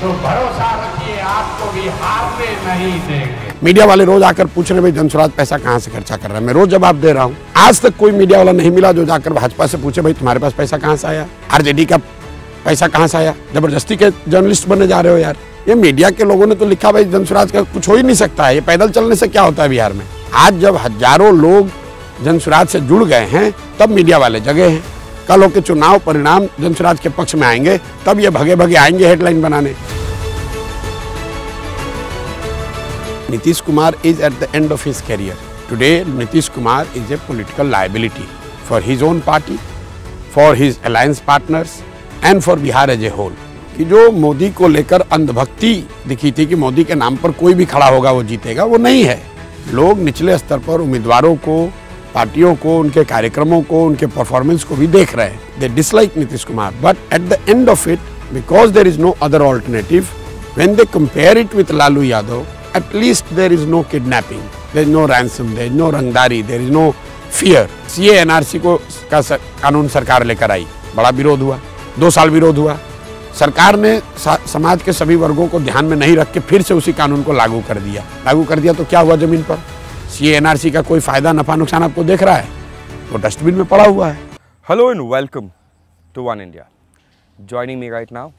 तो भरोसा रखिए आपको भी हारने नहीं देंगे। मीडिया वाले रोज आकर पूछ रहे भाई जनसुराज पैसा कहाँ से खर्चा कर रहा है, मैं रोज जवाब दे रहा हूँ। आज तक कोई मीडिया वाला नहीं मिला जो जाकर भाजपा से पूछे भाई तुम्हारे पास पैसा कहाँ से आया, आरजेडी का पैसा कहाँ से आया, जबरदस्ती के जर्नलिस्ट बनने जा रहे हो यार। ये मीडिया के लोगों ने तो लिखा भाई जनसुराज का कुछ हो ही नहीं सकता है, ये पैदल चलने से क्या होता है बिहार में। आज जब हजारों लोग जनसुराज से जुड़ गए हैं तब मीडिया वाले जगह हैं। कल हो के चुनाव परिणाम जनसुराज के पक्ष में आएंगे तब ये भगे भगे आएंगे हेडलाइन बनाने। Nitish Kumar is at the end of his career. Today, Nitish Kumar is a political liability for his own party, for his alliance partners and for Bihar as a whole. कि जो मोदी को लेकर अंधभक्ति दिखी थी कि मोदी के नाम पर कोई भी खड़ा होगा वो जीतेगा, वो नहीं है। लोग निचले स्तर पर उम्मीदवारों को, पार्टियों को, उनके कार्यक्रमों को, उनके परफॉर्मेंस को भी देख रहे हैं। They dislike Nitish Kumar, but at the end of it, because there is no other alternative, when they compare it with Lalu Yadav, at least there is no kidnapping, there is no ransom, there is no rangdari, there is no fear. CA NRC को का कानून सरकार लेकर आई, बड़ा विरोध हुआ, 2 साल विरोध हुआ। सरकार ने समाज के सभी वर्गों को ध्यान में नहीं रख के फिर से उसी कानून को लागू कर दिया तो क्या हुआ जमीन पर? CA NRC का कोई फायदा नफा नुकसान आपको देख रहा है? वो डस्टबिन में पड़ा हुआ है। Hello and welcome to One India. Joining me right now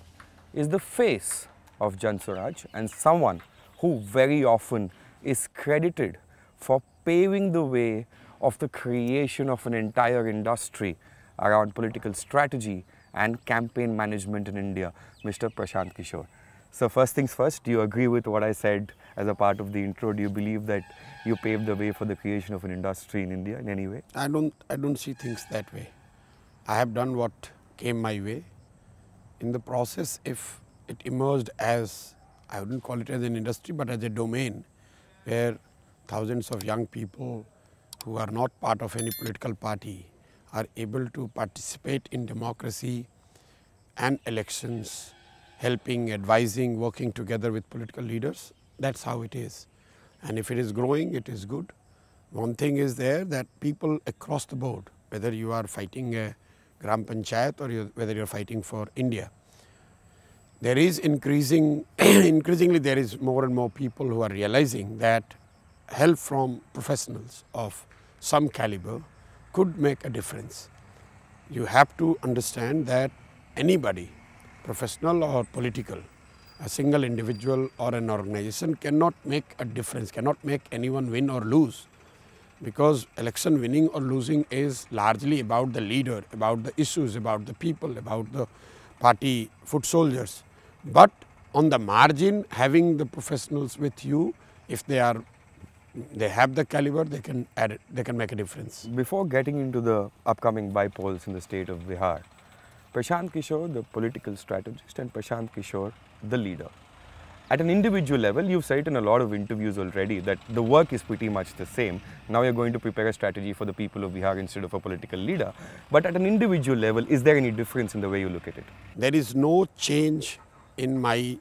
is the face of Jan Swaraj and someone who very often is credited for paving the way of the creation of an entire industry around political strategy and campaign management in India, Mr. Prashant Kishore. So first things first, do you agree with what I said as a part of the intro? Do you believe that you paved the way for the creation of an industry in India in any way? I don't see things that way. I have done what came my way. In the process, if it emerged as, I wouldn't call it as an industry, but as a domain where thousands of young people who are not part of any political party are able to participate in democracy and elections, helping, advising, working together with political leaders. That's how it is. And if it is growing, it is good. One thing is there that people across the board, whether you are fighting a Gram Panchayat or whether you are fighting for India, there is increasingly there is more and more people who are realizing that help from professionals of some caliber could make a difference. You have to understand that anybody, professional or political, a single individual or an organization cannot make a difference, cannot make anyone win or lose, because election winning or losing is largely about the leader, about the issues, about the people, about the party foot soldiers. But on the margin, having the professionals with you, if they have the caliber, they can add it, they can make a difference. Before getting into the upcoming by-polls in the state of Bihar, Prashant Kishore, the political strategist, and Prashant Kishore, the leader. At an individual level, you've said in a lot of interviews already that the work is pretty much the same. Now you're going to prepare a strategy for the people of Bihar instead of a political leader. But at an individual level, is there any difference in the way you look at it? There is no change in my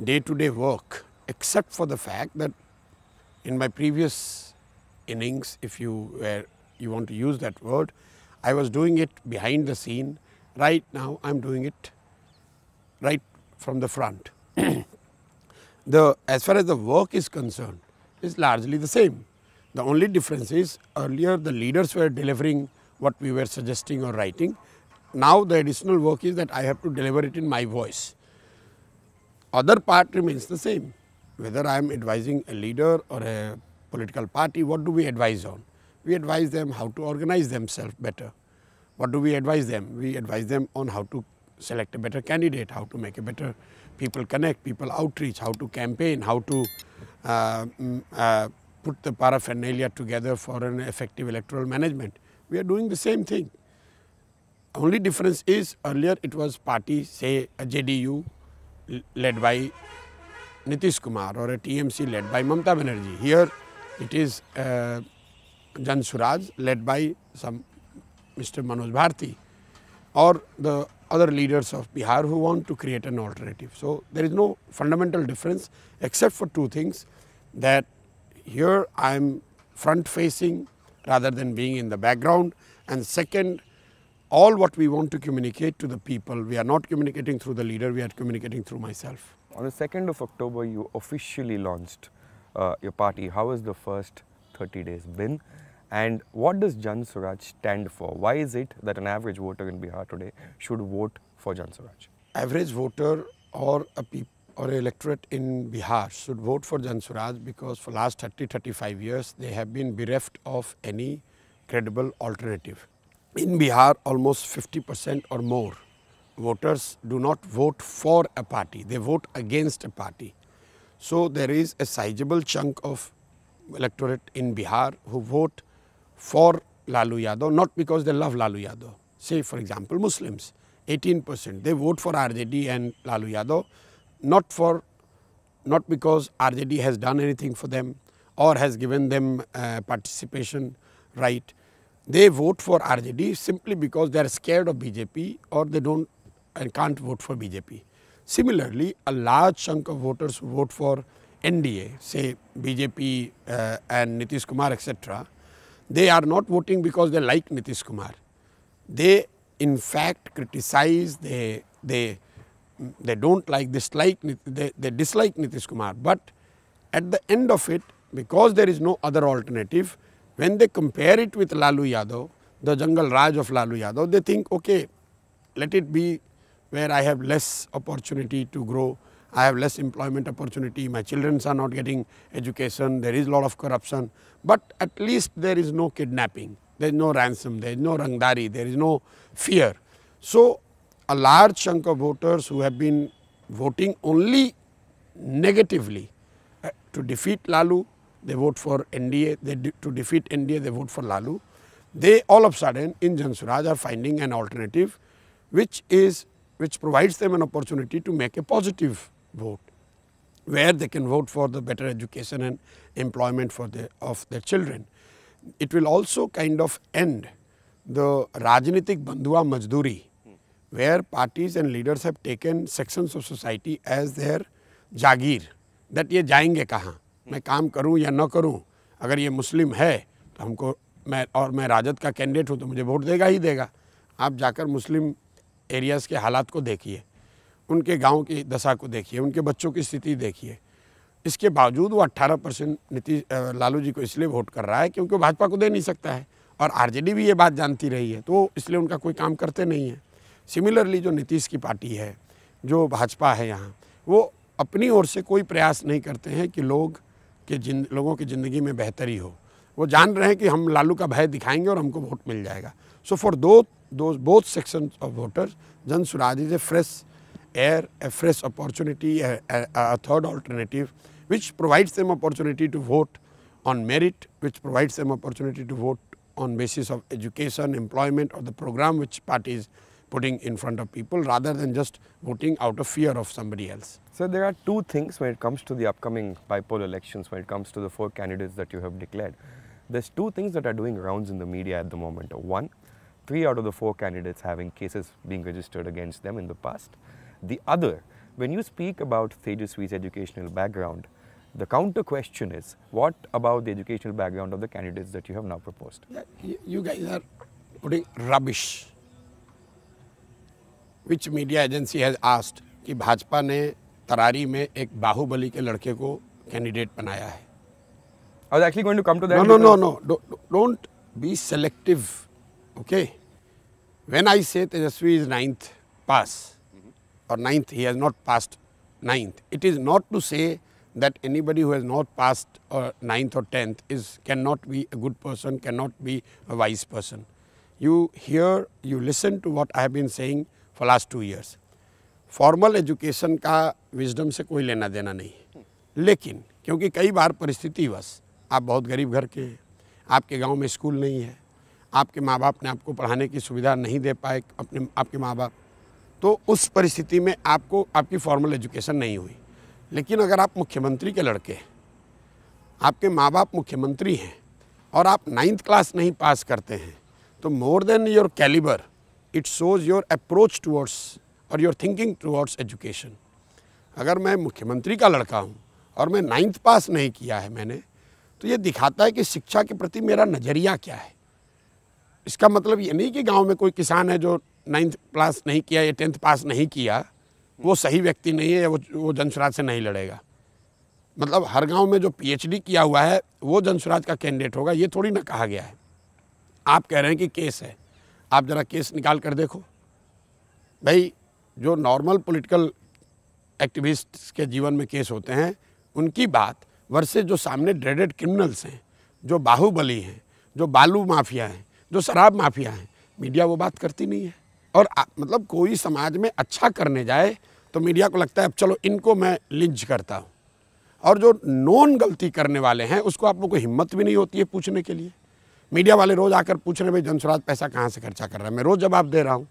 day-to-day work, except for the fact that in my previous innings, if you want to use that word, I was doing it behind the scene. Right now, I'm doing it right from the front. As far as the work is concerned, is largely the same. The only difference is earlier the leaders were delivering what we were suggesting or writing. Now the additional work is that I have to deliver it in my voice. Other part remains the same. Whether I am advising a leader or a political party, what do we advise on? We advise them how to organize themselves better. What do we advise them? We advise them on how to select a better candidate, how to make a better people connect, people outreach, how to campaign, how to put the paraphernalia together for an effective electoral management. We are doing the same thing. Only difference is earlier it was party, say a JDU led by Nitish Kumar or a TMC led by Mamata Banerjee. Here it is Jan Swaraj led by some Mr. Manoj Bharti or the other leaders of Bihar who want to create an alternative. So there is no fundamental difference except for 2 things, that here I am front facing rather than being in the background, and second, all what we want to communicate to the people, we are not communicating through the leader, we are communicating through myself. On the 2nd of October, you officially launched your party. How has the first 30 days been? And what does Jan Swaraj stand for? Why is it that an average voter in Bihar today should vote for Jan Swaraj? Average voter or or electorate in Bihar should vote for Jan Swaraj because for last 30-35 years they have been bereft of any credible alternative. In Bihar, almost 50% or more voters do not vote for a party, they vote against a party. So there is a sizable chunk of electorate in Bihar who vote for Lalu Yadav, not because they love Lalu Yadav. Say for example Muslims, 18%, they vote for RJD and Lalu Yadav, not because RJD has done anything for them or has given them participation right. They vote for RJD simply because they are scared of BJP or they don't and can't vote for BJP. Similarly, a large chunk of voters who vote for NDA, say BJP and Nitish Kumar, etc., they are not voting because they like Nitish Kumar. They in fact criticize, they don't like, dislike, they dislike Nitish Kumar. But at the end of it, because there is no other alternative, when they compare it with Lalu Yadav, the Jungle Raj of Lalu Yadav, they think, okay, let it be where I have less opportunity to grow, I have less employment opportunity, my children are not getting education, there is a lot of corruption, but at least there is no kidnapping, there is no ransom, there is no rangdari, there is no fear. So a large chunk of voters who have been voting only negatively to defeat Lalu, they vote for NDA, to defeat NDA they vote for Lalu. They all of a sudden in Jan Swaraj are finding an alternative which provides them an opportunity to make a positive vote, where they can vote for the better education and employment of their children. It will also kind of end the Rajnitik Bandhuwa Majduri, where parties and leaders have taken sections of society as their Jagir, that ये जाएंगे कहाँ, मैं काम करूँ या न करूँ, अगर ये मुस्लिम है तो हमको मैं राजद का कैंडिडेट हूँ तो मुझे वोट देगा ही देगा। आप जाकर मुस्लिम एरियाज़ के हालात को देखिए, उनके गांव की दशा को देखिए, उनके बच्चों की स्थिति देखिए। इसके बावजूद वो 18% लालू जी को इसलिए वोट कर रहा है क्योंकि वो भाजपा को दे नहीं सकता है और आरजेडी भी ये बात जानती रही है, तो इसलिए उनका कोई काम करते नहीं है। सिमिलरली जो नीतीश की पार्टी है, जो भाजपा है यहाँ, वो अपनी ओर से कोई प्रयास नहीं करते हैं कि लोगों की ज़िंदगी में बेहतरी हो। वो जान रहे हैं कि हम लालू का भय दिखाएंगे और हमको वोट मिल जाएगा। So for both sections of voters, Jan Swaraj is a fresh air, a fresh opportunity, a third alternative, which provides them opportunity to vote on merit, which provides them opportunity to vote on basis of education, employment, or the program which party is putting in front of people, rather than just voting out of fear of somebody else. So there are two things when it comes to the upcoming bipolar elections, when it comes to the 4 candidates that you have declared. There's 2 things that are doing rounds in the media at the moment. One, 3 out of the 4 candidates having cases being registered against them in the past. The other, when you speak about Tejaswi's educational background, the counter question is, what about the educational background of the candidates that you have now proposed? Yeah, you guys are putting rubbish. Which media agency has asked कि भाजपा ने तरारी में एक बाहुबली के लड़के को candidate बनाया है? I was actually going to come to that. No. Don't be selective. Okay. When I say Tejaswi is 9th pass or 9th, he has not passed 9th. It is not to say that anybody who has not passed 9th or 10th cannot be a good person, cannot be a wise person. You listen to what I have been saying for last 2 years. Formal education का wisdom से कोई लेना देना नहीं, लेकिन क्योंकि कई बार परिस्थितिवश आप बहुत गरीब घर के हैं, आपके गांव में स्कूल नहीं है, आपके माँ बाप ने आपको पढ़ाने की सुविधा नहीं दे पाए आपके माँ बाप, तो उस परिस्थिति में आपकी फॉर्मल एजुकेशन नहीं हुई। लेकिन अगर आप मुख्यमंत्री के लड़के हैं, आपके माँ बाप मुख्यमंत्री हैं और आप 9th क्लास नहीं पास करते हैं, तो more than your calibre, it shows your approach towards और योर थिंकिंग टुवर्ड्स एजुकेशन। अगर मैं मुख्यमंत्री का लड़का हूँ और मैं 9th पास नहीं किया है मैंने, तो ये दिखाता है कि शिक्षा के प्रति मेरा नज़रिया क्या है। इसका मतलब ये नहीं कि गांव में कोई किसान है जो 9th पास नहीं किया या 10th पास नहीं किया, वो सही व्यक्ति नहीं है या वो जनसुराज से नहीं लड़ेगा। मतलब हर गांव में जो PhD किया हुआ है वो जनसुराज का कैंडिडेट होगा, ये थोड़ी ना कहा गया है। आप कह रहे हैं कि केस है, आप ज़रा केस निकाल कर देखो भाई। जो नॉर्मल पॉलिटिकल एक्टिविस्ट्स के जीवन में केस होते हैं उनकी बात वर्सेस जो सामने ड्रेडेड क्रिमिनल्स हैं, जो बाहुबली हैं, जो बालू माफिया हैं, जो शराब माफिया हैं, मीडिया वो बात करती नहीं है। और मतलब कोई समाज में अच्छा करने जाए तो मीडिया को लगता है अब चलो इनको मैं लिंच करता हूँ, और जो नॉन गलती करने वाले हैं उसको आप लोग को हिम्मत भी नहीं होती है पूछने के लिए। मीडिया वाले रोज़ आकर पूछ रहे हैं भाई जनसुराज पैसा कहाँ से खर्चा कर रहा है, मैं रोज़ जवाब दे रहा हूँ।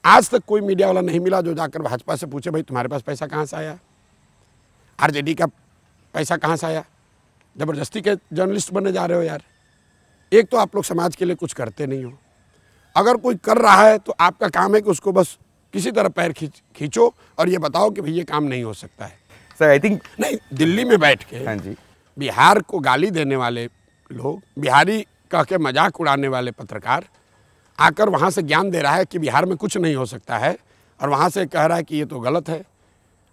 आज तक कोई मीडिया वाला नहीं मिला जो जाकर भाजपा से पूछे भाई तुम्हारे पास पैसा कहाँ से आया, RJD का पैसा कहाँ से आया। ज़बरदस्ती के जर्नलिस्ट बनने जा रहे हो यार। एक तो आप लोग समाज के लिए कुछ करते नहीं हो, अगर कोई कर रहा है तो आपका काम है कि उसको बस किसी तरह पैर खींचो और ये बताओ कि भाई ये काम नहीं हो सकता है। सर आई थिंक नहीं, दिल्ली में बैठ के हाँ जी, बिहार को गाली देने वाले लोग, बिहारी कह के मजाक उड़ाने वाले पत्रकार आकर वहाँ से ज्ञान दे रहा है कि बिहार में कुछ नहीं हो सकता है, और वहाँ से कह रहा है कि ये तो गलत है।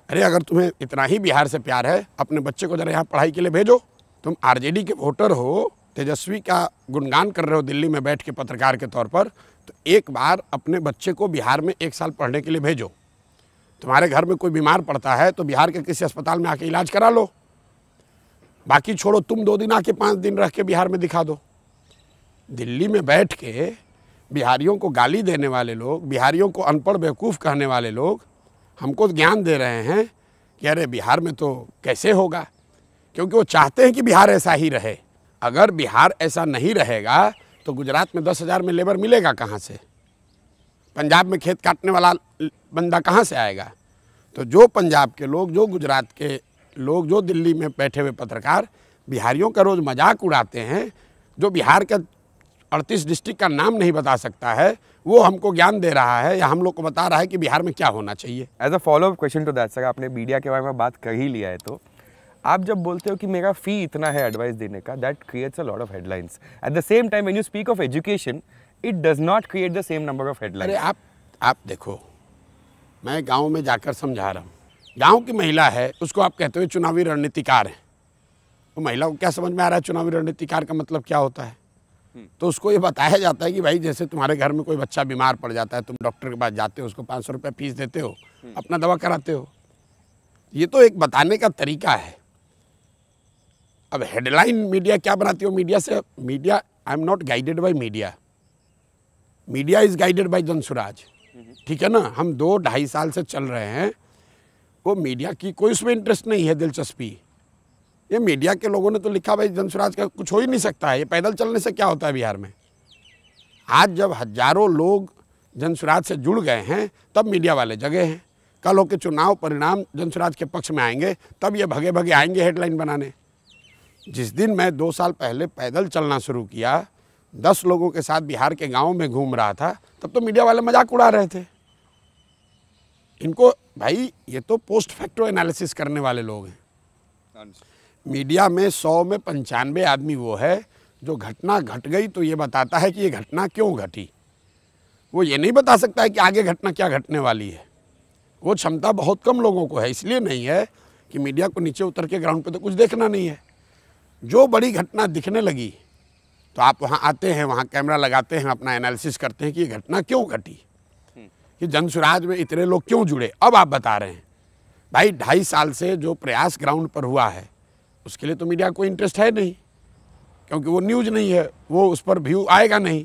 अरे अगर तुम्हें इतना ही बिहार से प्यार है, अपने बच्चे को जरा यहाँ पढ़ाई के लिए भेजो। तुम RJD के वोटर हो, तेजस्वी का गुणगान कर रहे हो दिल्ली में बैठ के पत्रकार के तौर पर, तो एक बार अपने बच्चे को बिहार में 1 साल पढ़ने के लिए भेजो। तुम्हारे घर में कोई बीमार पड़ता है तो बिहार के किसी अस्पताल में आके इलाज करा लो, बाकी छोड़ो तुम 2 दिन आके 5 दिन रह के बिहार में दिखा दो। दिल्ली में बैठ के बिहारियों को गाली देने वाले लोग, बिहारियों को अनपढ़ बेवकूफ़ कहने वाले लोग हमको ज्ञान दे रहे हैं कि अरे बिहार में तो कैसे होगा, क्योंकि वो चाहते हैं कि बिहार ऐसा ही रहे। अगर बिहार ऐसा नहीं रहेगा तो गुजरात में 10,000 में लेबर मिलेगा कहाँ से, पंजाब में खेत काटने वाला बंदा कहाँ से आएगा। तो जो पंजाब के लोग, जो गुजरात के लोग, जो दिल्ली में बैठे हुए पत्रकार बिहारियों का रोज़ मजाक उड़ाते हैं, जो बिहार का 38 डिस्ट्रिक्ट का नाम नहीं बता सकता है, वो हमको ज्ञान दे रहा है या हम लोग को बता रहा है कि बिहार में क्या होना चाहिए। As a follow up question to that sir, आपने मीडिया के बारे में बात कर ही लिया है, तो आप जब बोलते हो कि मेरा फी इतना है एडवाइस देने का, that creates a lot of headlines. At the same time when you speak of education, it does not create the same number of headlines. अरे आप देखो, मैं गांव में जाकर समझा रहा हूँ, गांव की महिला है उसको आप कहते हो चुनावी रणनीतिकार है। वो महिला को क्या समझ में आ रहा है चुनावी रणनीतिकार का मतलब क्या होता है? तो उसको ये बताया जाता है कि भाई जैसे तुम्हारे घर में कोई बच्चा बीमार पड़ जाता है, तुम डॉक्टर के पास जाते हो, उसको 500 रुपये फीस देते हो, अपना दवा कराते हो। ये तो एक बताने का तरीका है। अब हेडलाइन मीडिया क्या बनाती हो? Media I am not guided by media, media is guided by Jan Suraaj. ठीक है ना, हम 2-2.5 साल से चल रहे हैं, वो मीडिया की कोई उसमें इंटरेस्ट नहीं है, दिलचस्पी। ये मीडिया के लोगों ने तो लिखा भाई जनसुराज का कुछ हो ही नहीं सकता है, ये पैदल चलने से क्या होता है बिहार में। आज जब हजारों लोग जनसुराज से जुड़ गए हैं तब मीडिया वाले जगह हैं। कल हो के चुनाव परिणाम जनसुराज के पक्ष में आएंगे तब ये भगे भगे आएंगे हेडलाइन बनाने। जिस दिन मैं 2 साल पहले पैदल चलना शुरू किया, 10 लोगों के साथ बिहार के गाँव में घूम रहा था, तब तो मीडिया वाले मजाक उड़ा रहे थे। इनको भाई ये तो पोस्ट फैक्टो एनालिसिस करने वाले लोग हैं। मीडिया में 100 में 95 आदमी वो है जो घटना घट गई तो ये बताता है कि ये घटना क्यों घटी। वो ये नहीं बता सकता है कि आगे घटना क्या घटने वाली है। वो क्षमता बहुत कम लोगों को है, इसलिए नहीं है कि मीडिया को नीचे उतर के ग्राउंड पे तो कुछ देखना नहीं है। जो बड़ी घटना दिखने लगी तो आप वहाँ आते हैं, वहाँ कैमरा लगाते हैं, अपना एनालिसिस करते हैं कि ये घटना क्यों घटी, कि जनसुराज में इतने लोग क्यों जुड़े। अब आप बता रहे हैं भाई 2.5 साल से जो प्रयास ग्राउंड पर हुआ है उसके लिए तो मीडिया को इंटरेस्ट है नहीं, क्योंकि वो न्यूज़ नहीं है, वो उस पर व्यू आएगा नहीं।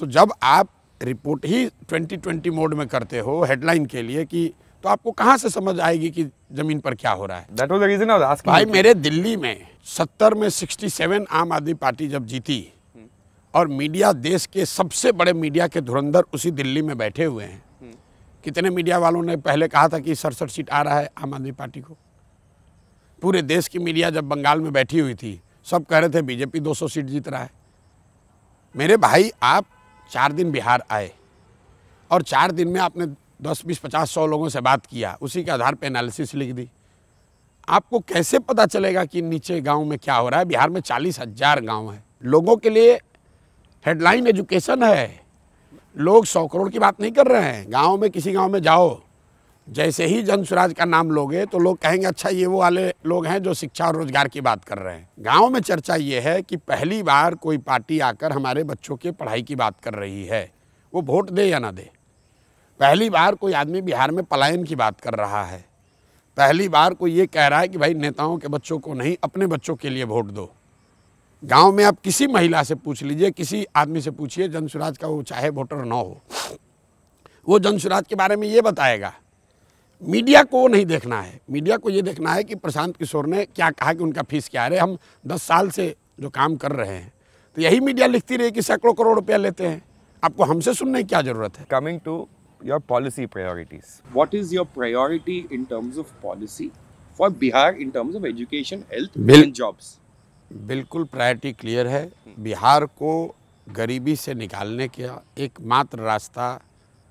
तो जब आप रिपोर्ट ही 2020 मोड में करते हो हेडलाइन के लिए कि, तो आपको कहाँ से समझ आएगी कि ज़मीन पर क्या हो रहा है। That was the reason I was asking. भाई मेरे दिल्ली में 70 में 67 आम आदमी पार्टी जब जीती और मीडिया, देश के सबसे बड़े मीडिया के धुरंधर उसी दिल्ली में बैठे हुए हैं। कितने मीडिया वालों ने पहले कहा था कि 67 सीट आ रहा है आम आदमी पार्टी को। पूरे देश की मीडिया जब बंगाल में बैठी हुई थी सब कह रहे थे बीजेपी 200 सीट जीत रहा है। मेरे भाई आप 4 दिन बिहार आए और 4 दिन में आपने 10, 20, 50, 100 लोगों से बात किया, उसी के आधार पर एनालिसिस लिख दी। आपको कैसे पता चलेगा कि नीचे गांव में क्या हो रहा है? बिहार में 40,000 गांव है। लोगों के लिए हेडलाइन एजुकेशन है। लोग 100 करोड़ की बात नहीं कर रहे हैं। गांव में, किसी गांव में जाओ, जैसे ही जन स्वराज का नाम लोगे तो लोग कहेंगे अच्छा ये वो वाले लोग हैं जो शिक्षा और रोजगार की बात कर रहे हैं। गांव में चर्चा ये है कि पहली बार कोई पार्टी आकर हमारे बच्चों के पढ़ाई की बात कर रही है, वो वोट दे या ना दे। पहली बार कोई आदमी बिहार में पलायन की बात कर रहा है। पहली बार कोई ये कह रहा है कि भाई नेताओं के बच्चों को नहीं, अपने बच्चों के लिए वोट दो। गांव में आप किसी महिला से पूछ लीजिए, किसी आदमी से पूछिए जन स्वराज का, वो चाहे वोटर न हो, वो जन स्वराज के बारे में ये बताएगा। मीडिया को नहीं देखना है, मीडिया को ये देखना है कि प्रशांत किशोर ने क्या कहा, कि उनका फीस क्या है। हम 10 साल से जो काम कर रहे हैं तो यही मीडिया लिखती रही कि सैकड़ों करोड़ रुपया लेते हैं। आपको हमसे सुनने की क्या जरूरत है? Coming to your policy priorities, what is your priority in terms of policy for Bihar in terms of education, health and jobs? बिल्कुल प्रायोरिटी क्लियर है। बिहार को गरीबी से निकालने का एकमात्र रास्ता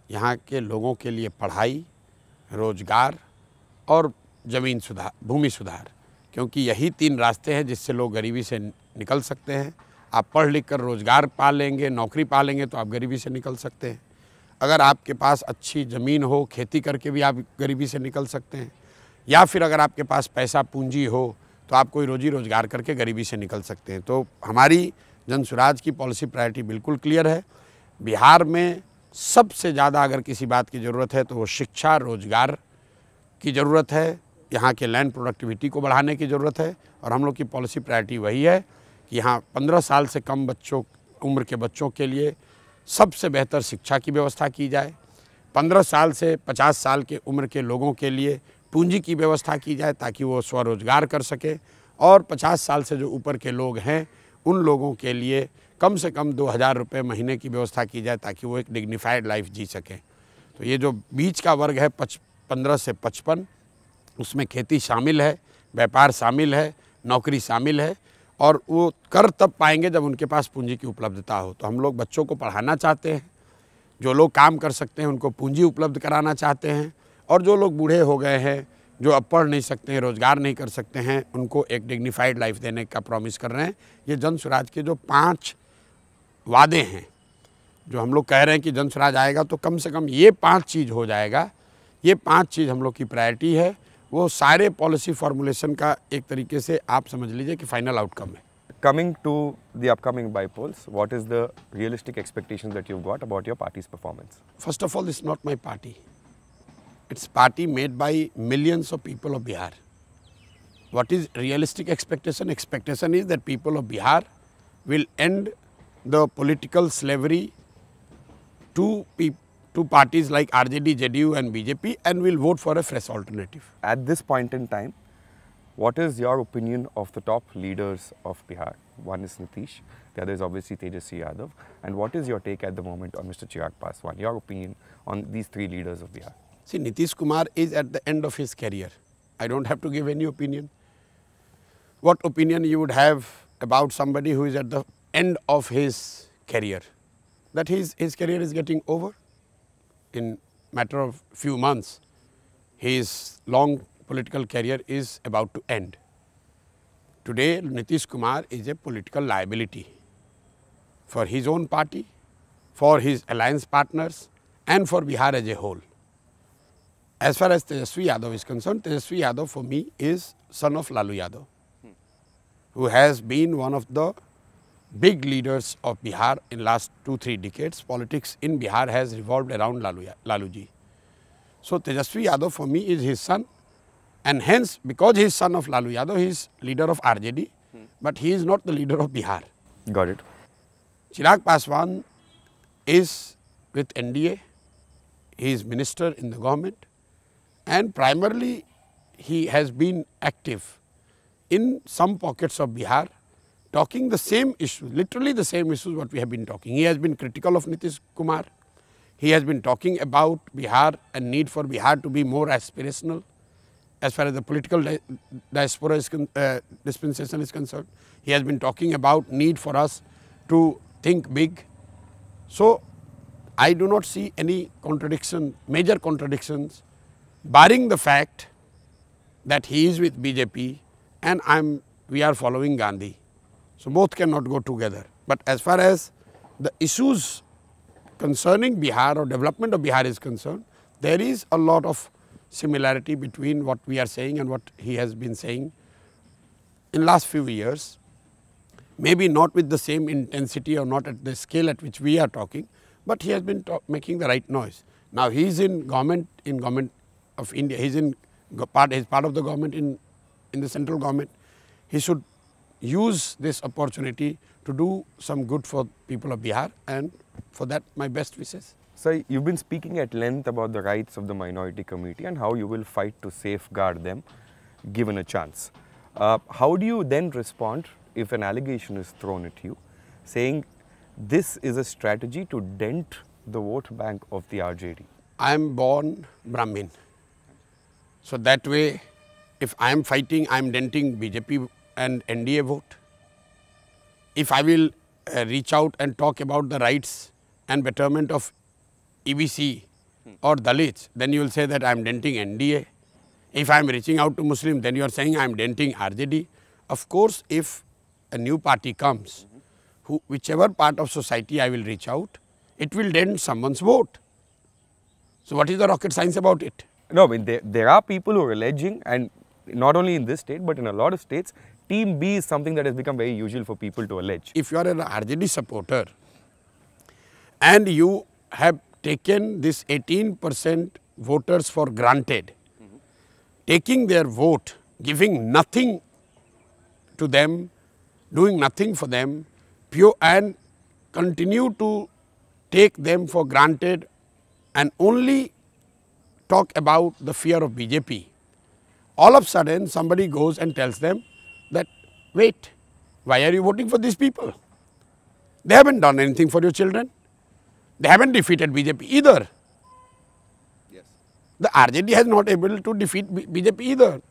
यहाँ के लोगों के लिए पढ़ाई, रोजगार और ज़मीन सुधार, भूमि सुधार, क्योंकि यही 3 रास्ते हैं जिससे लोग गरीबी से निकल सकते हैं। आप पढ़ लिख कर रोज़गार पा लेंगे, नौकरी पा लेंगे तो आप गरीबी से निकल सकते हैं। अगर आपके पास अच्छी ज़मीन हो, खेती करके भी आप गरीबी से निकल सकते हैं, या फिर अगर आपके पास पैसा पूंजी हो तो आप कोई रोजी रोज़गार करके गरीबी से निकल सकते हैं। तो हमारी जन स्वराज की पॉलिसी प्रायोरिटी बिल्कुल क्लियर है। बिहार में सबसे ज़्यादा अगर किसी बात की ज़रूरत है तो वो शिक्षा, रोजगार की ज़रूरत है। यहाँ के लैंड प्रोडक्टिविटी को बढ़ाने की ज़रूरत है और हम लोग की पॉलिसी प्रायोरिटी वही है कि यहाँ 15 साल से कम उम्र के बच्चों के लिए सबसे बेहतर शिक्षा की व्यवस्था की जाए। 15 साल से 50 साल के उम्र के लोगों के लिए पूंजी की व्यवस्था की जाए ताकि वो स्वरोजगार कर सके, और 50 साल से जो ऊपर के लोग हैं उन लोगों के लिए कम से कम 2000 रुपये महीने की व्यवस्था की जाए ताकि वो एक डिग्निफाइड लाइफ जी सकें। तो ये जो बीच का वर्ग है 15 से 55, उसमें खेती शामिल है, व्यापार शामिल है, नौकरी शामिल है, और वो कर तब पाएंगे जब उनके पास पूंजी की उपलब्धता हो। तो हम लोग बच्चों को पढ़ाना चाहते हैं, जो लोग काम कर सकते हैं उनको पूंजी उपलब्ध कराना चाहते हैं, और जो लोग बूढ़े हो गए हैं, जो अब पढ़ नहीं सकते हैं, रोज़गार नहीं कर सकते हैं, उनको एक डिग्निफाइड लाइफ देने का प्रॉमिस कर रहे हैं। ये जन स्वराज के जो 5 वादे हैं, जो हम लोग कह रहे हैं कि जन स्वराज आएगा तो कम से कम ये 5 चीज़ हो जाएगा। ये 5 चीज़ हम लोग की प्रायोरिटी है। वो सारे पॉलिसी फॉर्मुलेशन का एक तरीके से आप समझ लीजिए कि फाइनल आउटकम है। Coming to the upcoming by-polls, what is the realistic expectations that you've got about your party's performance? First of all, it's not my party. It's party made by millions of people of Bihar. What is realistic expectation? Expectation is that people of Bihar will end the political slavery to parties like RJD, JDU and BJP and will vote for a fresh alternative. At this point in time, what is your opinion of the top leaders of Bihar? One is Nitish, the other is obviously Tejasvi Yadav. And what is your take at the moment on Mr. Chirag Paswan? Your opinion on these 3 leaders of Bihar? See, Nitish Kumar is at the end of his career. I don't have to give any opinion. What opinion you would have about somebody who is at the end of his career? That his career is getting over in matter of few months. His long political career is about to end. Today, Nitish Kumar is a political liability for his own party, for his alliance partners and for Bihar as a whole. As far as Tejasvi Yadav is concerned, Tejasvi Yadav for me is son of Lalu Yadav, who has been one of the big leaders of Bihar in last 2-3 decades. Politics in Bihar has revolved around Laluji. So Tejasvi Yadav for me is his son, and hence because he is son of Lalu Yadav, he is leader of RJD, but he is not the leader of Bihar. Got it. Chirag Paswan is with NDA, he is minister in the government, and primarily he has been active in some pockets of Bihar, talking the same issues, literally the same issues what we have been talking. He has been critical of Nitish Kumar. He has been talking about Bihar and need for Bihar to be more aspirational as far as the political diaspora dispensation is concerned. He has been talking about need for us to think big. So I do not see any contradiction, major contradictions, barring the fact that he is with BJP and we are following Gandhi. So both cannot go together. But as far as the issues concerning Bihar or development of Bihar is concerned, there is a lot of similarity between what we are saying and what he has been saying in last few years. Maybe not with the same intensity or not at the scale at which we are talking, but he has been making the right noise. Now he is in government of India. He is part of the government in the central government. He should use this opportunity to do some good for people of Bihar, and for that my best wishes. So you've been speaking at length about the rights of the minority community and how you will fight to safeguard them given a chance. How do you then respond if an allegation is thrown at you saying this is a strategy to dent the vote bank of the RJD? I am born Brahmin. So that way, if I am fighting, I am denting BJP and NDA vote. If I will reach out and talk about the rights and betterment of EBC or Dalits, then you will say that I am denting NDA. If I am reaching out to Muslim, then you are saying I am denting RJD. Of course, if a new party comes, whichever part of society I will reach out, it will dent someone's vote. So what is the rocket science about it? No, I mean, there are people who are alleging, and not only in this state, but in a lot of states, Team B is something that has become very usual for people to allege. If you are an RJD supporter and you have taken this 18% voters for granted, taking their vote, giving nothing to them, doing nothing for them, and continue to take them for granted and only talk about the fear of BJP, all of a sudden somebody goes and tells them that, wait, why are you voting for these people? They haven't done anything for your children. They haven't defeated BJP either. Yes. The RJD has not able to defeat BJP either.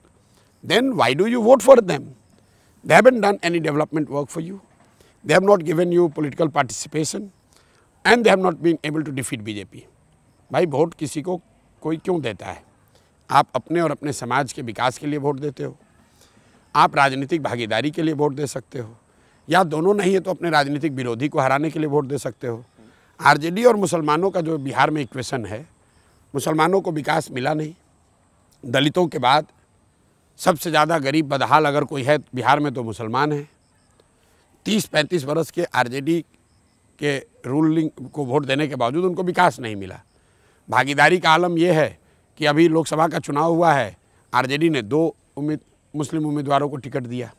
Then why do you vote for them? They haven't done any development work for you. They have not given you political participation and they have not been able to defeat BJP. भाई vote किसी को कोई क्यों देता है? आप अपने और अपने समाज के विकास के लिए वोट देते हो, आप राजनीतिक भागीदारी के लिए वोट दे सकते हो, या दोनों नहीं है तो अपने राजनीतिक विरोधी को हराने के लिए वोट दे सकते हो। आरजेडी और मुसलमानों का जो बिहार में इक्वेशन है, मुसलमानों को विकास मिला नहीं, दलितों के बाद सबसे ज़्यादा गरीब बदहाल अगर कोई है बिहार में तो मुसलमान है। 30-35 वर्ष के आरजेडी के रूलिंग को वोट देने के बावजूद उनको विकास नहीं मिला। भागीदारी का आलम यह है कि अभी लोकसभा का चुनाव हुआ है, आरजेडी ने 2 मुस्लिम उम्मीदवारों को टिकट दिया,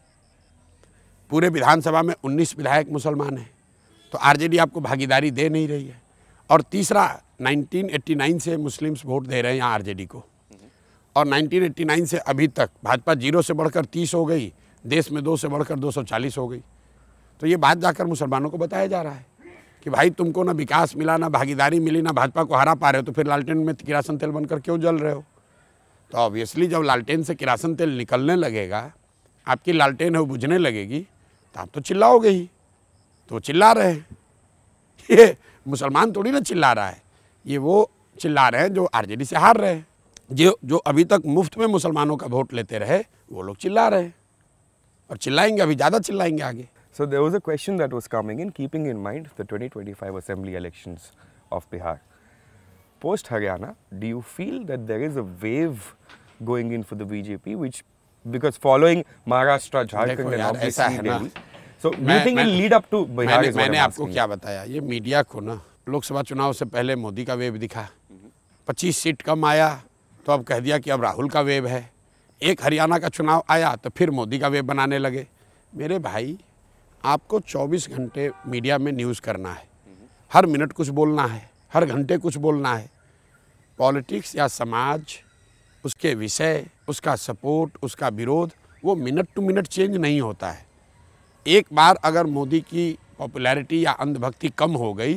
पूरे विधानसभा में 19 विधायक मुसलमान हैं, तो आरजेडी आपको भागीदारी दे नहीं रही है। और तीसरा, 1989 से मुस्लिम्स वोट दे रहे हैं यहाँ आरजेडी को, और 1989 से अभी तक भाजपा 0 से बढ़कर 30 हो गई, देश में 2 से बढ़कर 240 हो गई। तो ये बात जाकर मुसलमानों को बताया जा रहा है कि भाई तुमको ना विकास मिला, ना भागीदारी मिली, ना भाजपा को हरा पा रहे हो, तो फिर लालटेन में किरासन तेल बनकर क्यों जल रहे हो? तो ऑब्वियसली जब लालटेन से किरासन तेल निकलने लगेगा, आपकी लालटेन है वो बुझने लगेगी, तो आप तो चिल्लाओगे ही। तो चिल्ला रहे हैं, ये मुसलमान थोड़ी ना चिल्ला रहा है, ये वो चिल्ला रहे हैं जो आरजेडी से हार रहे हैं, जो अभी तक मुफ्त में मुसलमानों का वोट लेते रहे, वो लोग चिल्ला रहे हैं और चिल्लाएंगे, अभी ज़्यादा चिल्लाएंगे आगे। So there was a question that was coming in, keeping in mind the 2025 assembly elections of Bihar. Post Haryana, do you feel that there is a wave going in for the BJP, which, because following Maharashtra, Jharkhand and obviously Delhi, so do you think it will lead up to Bihar? मैंने आपको क्या बताया, ये media को ना लोकसभा चुनाव से पहले मोदी का वेव दिखा, 25 सीट कम आया तो अब कह दिया कि अब राहुल का वेव है, एक हरियाणा का चुनाव आया तो फिर मोदी का वेव बनाने लगे। मेरे भाई, आपको 24 घंटे मीडिया में न्यूज़ करना है, हर मिनट कुछ बोलना है, हर घंटे कुछ बोलना है। पॉलिटिक्स या समाज, उसके विषय, उसका सपोर्ट, उसका विरोध, वो मिनट टू मिनट चेंज नहीं होता है। एक बार अगर मोदी की पॉपुलैरिटी या अंधभक्ति कम हो गई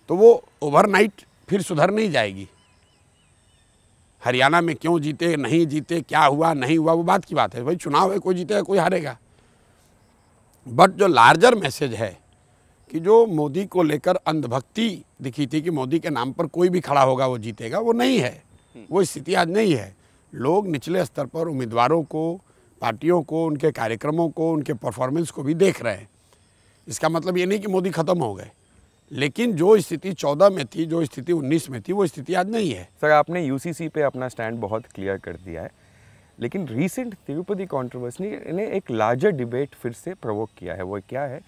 तो वो ओवरनाइट फिर सुधर नहीं जाएगी। हरियाणा में क्यों जीते, नहीं जीते, क्या हुआ, नहीं हुआ, वो बात की बात है, भाई चुनाव है, कोई जीतेगा कोई हारेगा। बट जो लार्जर मैसेज है कि जो मोदी को लेकर अंधभक्ति दिखी थी कि मोदी के नाम पर कोई भी खड़ा होगा वो जीतेगा, वो नहीं है, वो स्थिति आज नहीं है। लोग निचले स्तर पर उम्मीदवारों को, पार्टियों को, उनके कार्यक्रमों को, उनके परफॉर्मेंस को भी देख रहे हैं। इसका मतलब ये नहीं कि मोदी ख़त्म हो गए, लेकिन जो स्थिति 14 में थी, जो स्थिति 19 में थी, वो स्थिति आज नहीं है। सर, आपने यूसीसी पे अपना स्टैंड बहुत क्लियर कर दिया है, लेकिन रीसेंट तिरुपति कंट्रोवर्सी ने एक लार्जर डिबेट फिर से प्रोवोक किया है। वो क्या है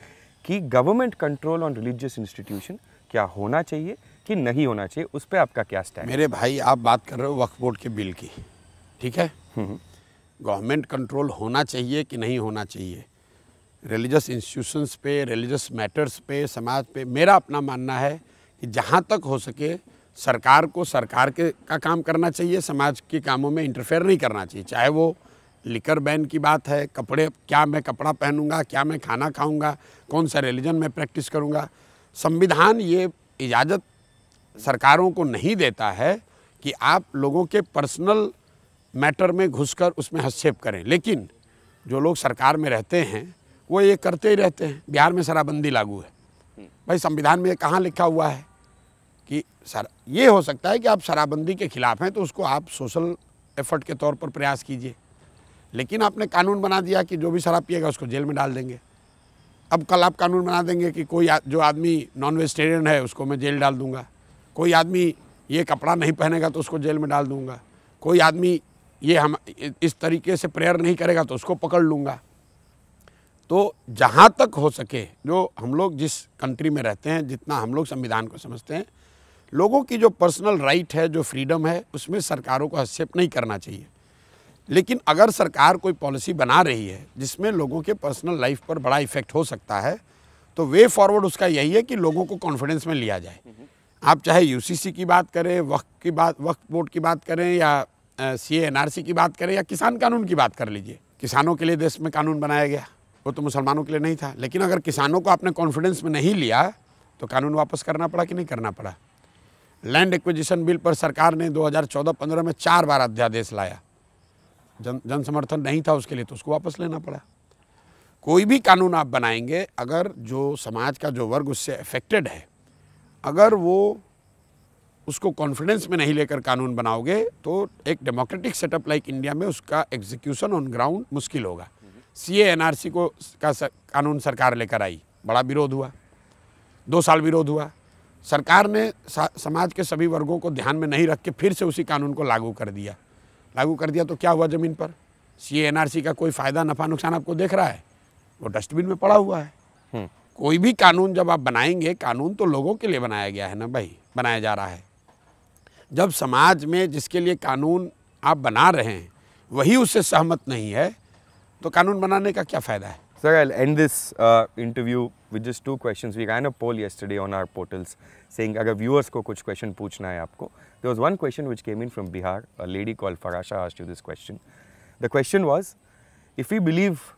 कि government control on religious institution क्या होना चाहिए कि नहीं होना चाहिए, उस पर आपका क्या स्टैंड? मेरे भाई, आप बात कर रहे हो वक्फ बोर्ड के बिल की, ठीक है। गवर्नमेंट कंट्रोल होना चाहिए कि नहीं होना चाहिए रिलीजियस इंस्टीट्यूशंस पे, रिलीजियस मैटर्स पे, समाज पे, मेरा अपना मानना है कि जहाँ तक हो सके सरकार को सरकार का काम करना चाहिए, समाज के कामों में इंटरफेयर नहीं करना चाहिए। चाहे वो लिकर बैन की बात है, कपड़े, क्या मैं कपड़ा पहनूंगा, क्या मैं खाना खाऊंगा, कौन सा रिलीजन में प्रैक्टिस करूंगा, संविधान ये इजाज़त सरकारों को नहीं देता है कि आप लोगों के पर्सनल मैटर में घुसकर उसमें हस्तक्षेप करें। लेकिन जो लोग सरकार में रहते हैं वो ये करते ही रहते हैं। बिहार में शराबबंदी लागू है, भाई संविधान में ये कहाँ लिखा हुआ है कि ये हो सकता है कि आप शराबबंदी के खिलाफ हैं तो उसको आप सोशल एफर्ट के तौर पर प्रयास कीजिए, लेकिन आपने कानून बना दिया कि जो भी शराब पिएगा उसको जेल में डाल देंगे। अब कल आप कानून बना देंगे कि कोई जो आदमी नॉन वेजिटेरियन है उसको मैं जेल डाल दूंगा, कोई आदमी ये कपड़ा नहीं पहनेगा तो उसको जेल में डाल दूंगा, कोई आदमी ये हम इस तरीके से प्रेयर नहीं करेगा तो उसको पकड़ लूँगा। तो जहाँ तक हो सके, जो हम लोग जिस कंट्री में रहते हैं, जितना हम लोग संविधान को समझते हैं, लोगों की जो पर्सनल राइट है, जो फ्रीडम है, उसमें सरकारों को हस्तक्षेप नहीं करना चाहिए। लेकिन अगर सरकार कोई पॉलिसी बना रही है जिसमें लोगों के पर्सनल लाइफ पर बड़ा इफेक्ट हो सकता है, तो वे फॉरवर्ड उसका यही है कि लोगों को कॉन्फिडेंस में लिया जाए। आप चाहे यूसीसी की बात करें, वक्फ बोर्ड की बात करें, या सीए एनआरसी की बात करें, या किसान कानून की बात कर लीजिए। किसानों के लिए देश में कानून बनाया गया, वो तो मुसलमानों के लिए नहीं था, लेकिन अगर किसानों को आपने कॉन्फिडेंस में नहीं लिया तो कानून वापस करना पड़ा कि नहीं करना पड़ा। लैंड एक्विजिशन बिल पर सरकार ने 2014-15 में 4 बार अध्यादेश लाया, जन समर्थन नहीं था उसके लिए तो उसको वापस लेना पड़ा। कोई भी कानून आप बनाएंगे, अगर जो समाज का जो वर्ग उससे अफेक्टेड है, अगर वो उसको कॉन्फिडेंस में नहीं लेकर कानून बनाओगे तो एक डेमोक्रेटिक सेटअप लाइक इंडिया में उसका एग्जीक्यूशन ऑन ग्राउंड मुश्किल होगा। सीए एनआरसी को कानून सरकार लेकर आई, बड़ा विरोध हुआ, 2 साल विरोध हुआ। सरकार ने समाज के सभी वर्गों को ध्यान में नहीं रख के फिर से उसी कानून को लागू कर दिया तो क्या हुआ ज़मीन पर? सीए एनआरसी का कोई फ़ायदा, नफ़ा, नुकसान आपको देख रहा है? वो डस्टबिन में पड़ा हुआ है। कोई भी कानून जब आप बनाएंगे, कानून तो लोगों के लिए बनाया गया है ना भाई, बनाया जा रहा है। जब समाज में जिसके लिए कानून आप बना रहे हैं वही उससे सहमत नहीं है तो कानून बनाने का क्या फ़ायदा है? Sir, I'll end this interview with just 2 questions. We ran a poll yesterday on our portals saying अगर viewers को कुछ question पूछना है आपको. There was one question which came in from Bihar. A lady called Farasha asked you this question. The question was, if we believe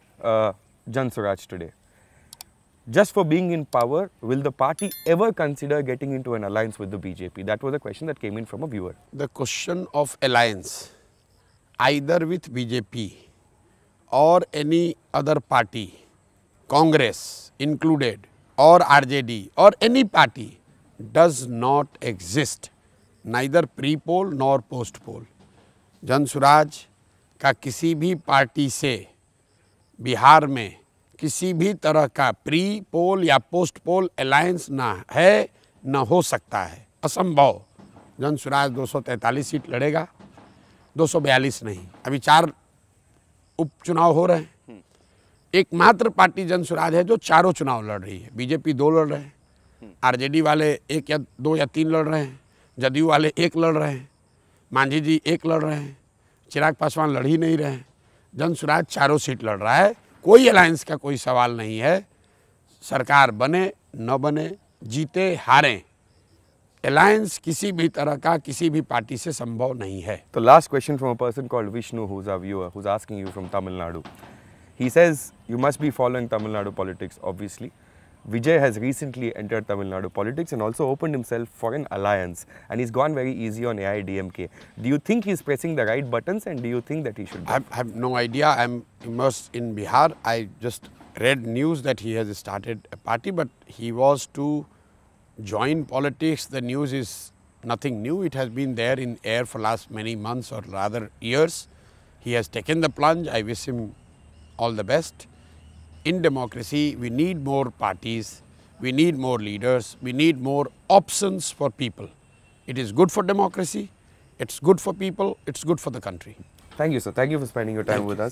Jan Swaraj today, just for being in power, will the party ever consider getting into an alliance with the BJP? That was a question that came in from a viewer. The question of alliance, either with BJP or any other party, Congress included, or RJD, or any party, does not exist, neither pre-poll nor post-poll. जन स्वराज का किसी भी party से बिहार में किसी भी तरह का प्री पोल या पोस्ट पोल अलायंस ना है, ना हो सकता है, असंभव। जन स्वराज 243 सीट लड़ेगा, 242 नहीं। अभी 4 उपचुनाव हो रहे हैं। एकमात्र पार्टी जन स्वराज है जो चारों चुनाव लड़ रही है। बीजेपी 2 लड़ रहे हैं, आरजेडी वाले 1 या 2 या 3 लड़ रहे हैं, जदयू वाले 1 लड़ रहे हैं, मांझी जी 1 लड़ रहे हैं, चिराग पासवान लड़ ही नहीं रहे हैं। जन स्वराज चारों सीट लड़ रहा है। कोई अलायंस का कोई सवाल नहीं है। सरकार बने न बने, जीते हारें, अलायंस किसी भी तरह का किसी भी पार्टी से संभव नहीं है। तो last question from a person called Vishnu, who's a viewer, who's asking you from Tamil Nadu. He says you must be following Tamil Nadu politics, obviously. Vijay has recently entered Tamil Nadu politics and also opened himself for an alliance, and he's gone very easy on AIDMK. Do you think he's pressing the right buttons, and do you think that he should? I have no idea. I'm immersed in Bihar. I just read news that he has started a party, but he was to join politics. The news is nothing new. It has been there in air for last many months, or rather years. He has taken the plunge. I wish him all the best. In democracy, we need more parties. We need more leaders. We need more options for people. It is good for democracy. It's good for people. It's good for the country. Thank you, sir. Thank you for spending your time Thank with you. us.